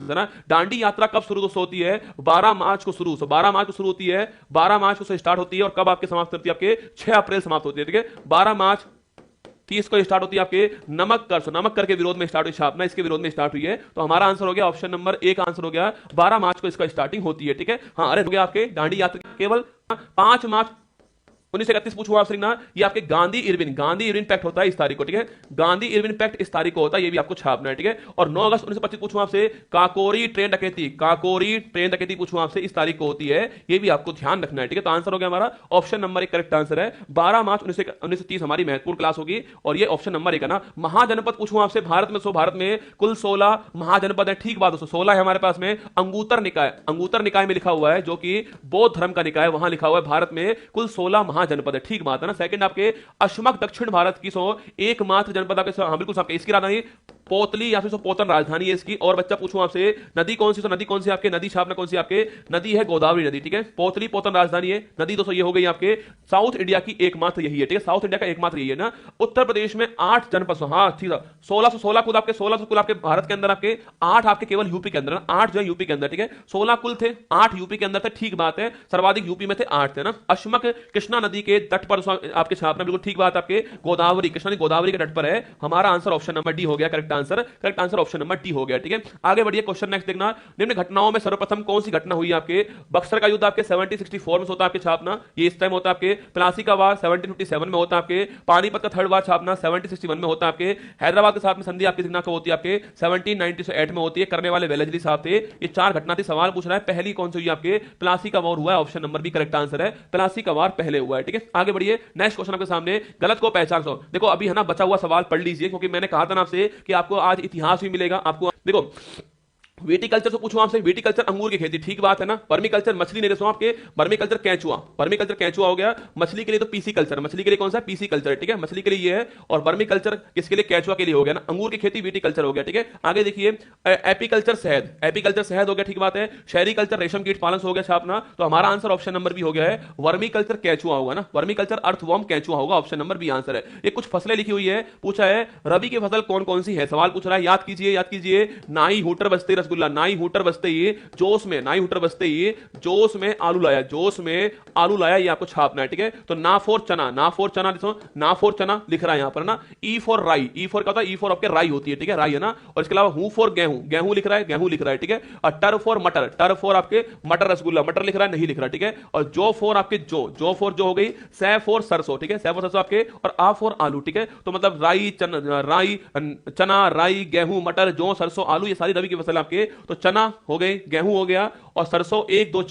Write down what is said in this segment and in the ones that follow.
है ना। दांडी यात्रा कब शुरू होती है? 12 मार्च को शुरू, 12 मार्च को शुरू होती है, 12 मार्च को स्टार्ट होती है और कब आपके समाप्त होती है? आपके 6 अप्रैल समाप्त होती है, ठीक है। 12 मार्च 30 को स्टार्ट होती है आपके नमक कर, नमक कर के विरोध में स्टार्ट हुई स्थापना, इसके विरोध में स्टार्ट हुई है। तो हमारा आंसर हो गया ऑप्शन नंबर 1 आंसर हो गया, 12 मार्च को इसका स्टार्टिंग होती है, ठीक है। हाँ, अरे हो गया आपके दांडी यात्रा केवल 5 मार्च 1931 पूछूंगा आपसे ना, ये आपके गांधी इरविन पैक्ट होता है इस तारीख को, ठीक है। गांधी इरविन पैक्ट इस तारीख को होता है, ये भी आपको छापना है, ठीक है। और 9 अगस्त 1925 पूछूंगा आपसे, काकोरी ट्रेन डकैती पूछूंगा आपसे इस तारीख को होती है, ये भी आपको ध्यान रखना है, ठीक है। तो आंसर हो गया हमारा ऑप्शन नंबर 1 करेक्ट आंसर है। 12 मार्च 1930 हमारी महत्वपूर्ण क्लास होगी और ये ऑप्शन नंबर 1 है ना। महाजनपद पूछूंगा आपसे, भारत में कुल 16 महाजनपद है, ठीक बात दोस्तों, 16 है हमारे पास में। अंगुतर निकाय में लिखा हुआ है, जो कि बौद्ध धर्म का निकाय, वहां लिखा हुआ है भारत में कुल 16 महाजनपद है, ठीक बात है ना। सेकंड आपके अश्मक दक्षिण भारत की एकमात्र जनपद आपके, हाँ बिल्कुल आपके, इसकी राजधानी पोतली या फिर पोतन राजधानी है इसकी। और बच्चा पूछूं आपसे नदी कौन सी, तो नदी कौन सी आपके, नदी छापना कौन सी आपके, नदी है गोदावरी नदी, ठीक है। पोतली पोतन राजधानी है नदी दोस्तों, ये हो गई आपके साउथ इंडिया की एकमात्र यही है, ठीक है। साउथ इंडिया का एकमात्र यही है ना। उत्तर प्रदेश में 8 जनपद, हाँ ठीक है, 1616 कुल आपके, 1600 कुल आपके भारत के अंदर, आपके 8 आपके केवल यूपी के अंदर, 8 जो है यूपी के अंदर, ठीक है। 16 कुल थे, 8 यूपी के अंदर थे, ठीक बात है। सर्वाधिक यूपी में थे, 8 थे ना। अश्मक कृष्णा नदी के तट पर आपके छापना, बिल्कुल ठीक बात, आपके गोदावरी, कृष्णा नदी गोदावरी के तट पर है। हमारा आंसर ऑप्शन नंबर डी हो गया, correct answer option number D हो गया, ठीक है। आगे बढ़िए, क्वेश्चन नेक्स्ट देखना। निम्न घटनाओं में सर्वप्रथम कौन सी घटना हुई आपके? बक्सर का युद्ध आपके 1764 में होता है आपके छापना, ये इस टाइम होता है आपके। प्लासी का वार 1757 में होता है आपके। पानीपत का थर्ड वार छापना 1761 में होता है आपके। हैदराबाद के साथ में संधि आपकी दिखना होती है आपके 1798 में होती है, करने वाले वेलेस्ली साहब थे। ये 4 घटना थी। सवाल पूछ रहा है पहली कौन सी हुई आपके? प्लासी का वार हुआ है, option number B correct answer है, प्लासी का वार पहले हुआ है, ठीक है। आगे बढ़िए, नेक्स्ट क्वेश्चन आपके सामने, गलत को पहचान दो। देखो अभी है ना, बचा हुआ सवाल पढ़ लीजिए, क्योंकि मैंने कहा था ना आपसे कि आपको आज इतिहास भी मिलेगा आपको। देखो विटिकल्चर से पूछूं आपसे, विटिकल्चर अंगूर की खेती, ठीक बात है ना। वर्मिकल्चर मछली नहीं, देखो आपके वर्मिकल्चर केंचुआ हो गया। मछली के लिए तो पीसी कल्चर, मछली के लिए कौन सा? पीसी कल्चर, ठीक है, मछली के लिए ये है। और वर्मिकल्चर किसके लिए? केंचुआ के लिए हो गया ना। अंगूर की खेती विटिकल्चर हो गया, ठीक है। आगे देखिए, एपीकल्चर शहद हो गया, ठीक बात है। शहरी कल्चर रेशम कीट पालन हो गया छापना। तो हमारा आंसर ऑप्शन नंबर बी हो गया है, वर्मिकल्चर केंचुआ होगा ना। वर्मिकल्चर अर्थवॉर्म केंचुआ होगा, ऑप्शन नंबर बी आंसर है। ये कुछ फसलें लिखी हुई है, पूछा है रबी की फसल कौन कौन सी है, सवाल पूछ रहा है, याद कीजिए। नाई हूटर बस्ते रसगुल्ला, नाई हूटर बसते ही जोश में आलू लाया, ये आपको छापना है, ठीक है। तो ना फोर चना लिख रहा है यहां पर ना। ई फॉर राई, ई फॉर क्या होता है? ई फॉर आपके राई होती है, ठीक है, राई है ना। और इसके अलावा हूं फॉर गेहूं लिख रहा है, ठीक है। और टर फॉर आपके मटर रसगुल्ला, मटर लिख रहा है, नहीं लिख रहा, ठीक है। और जो फॉर आपके जो हो गई, सै फॉर सरसों, ठीक है, सै फॉर सरसों आपके। और आ फॉर आलू, ठीक है। तो मतलब चना राई गेहूं मटर जौ सरसों आलू, ये सारी रबी की फसल आपके। तो चना हो गए, गेहूं हो गया और सरसों 1 2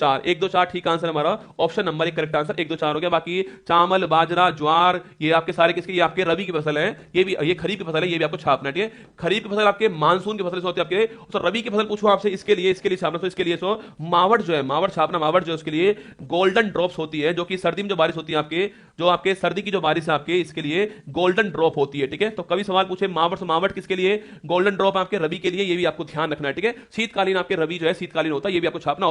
4 ठीक आंसर हमारा ऑप्शन नंबर 1 करेक्ट आंसर, 1 2 4 हो गया। बाकी चावल बाजरा ज्वार ये आपके सारे किसके? ये आपके रबी की फसल है, ये खरीफ की फसल है, ये भी आपको छापना है, ठीक है। खरीफ की फसल आपके मानसून की फसल होती है आपके। तो रबी की फसल पूछो आपसे, इसके लिए छापना, तो इसके लिए मावट जो है, मावट जो है उसके लिए गोल्डन ड्रॉप्स होती है, जो कि सर्दी में जो बारिश होती है आपके, जो आपके सर्दी की जो बारिश है आपके, इसके लिए गोल्डन ड्रॉप होती है, ठीक है। तो कभी सवाल पूछे मावट किसके लिए? गोल्डन ड्रॉप आपके रबी के लिए, ये भी आपको ध्यान रखना है, ठीक है। शीतकालीन आपके रबी जो है शीतकालीन होता है, ये भी आपको छापना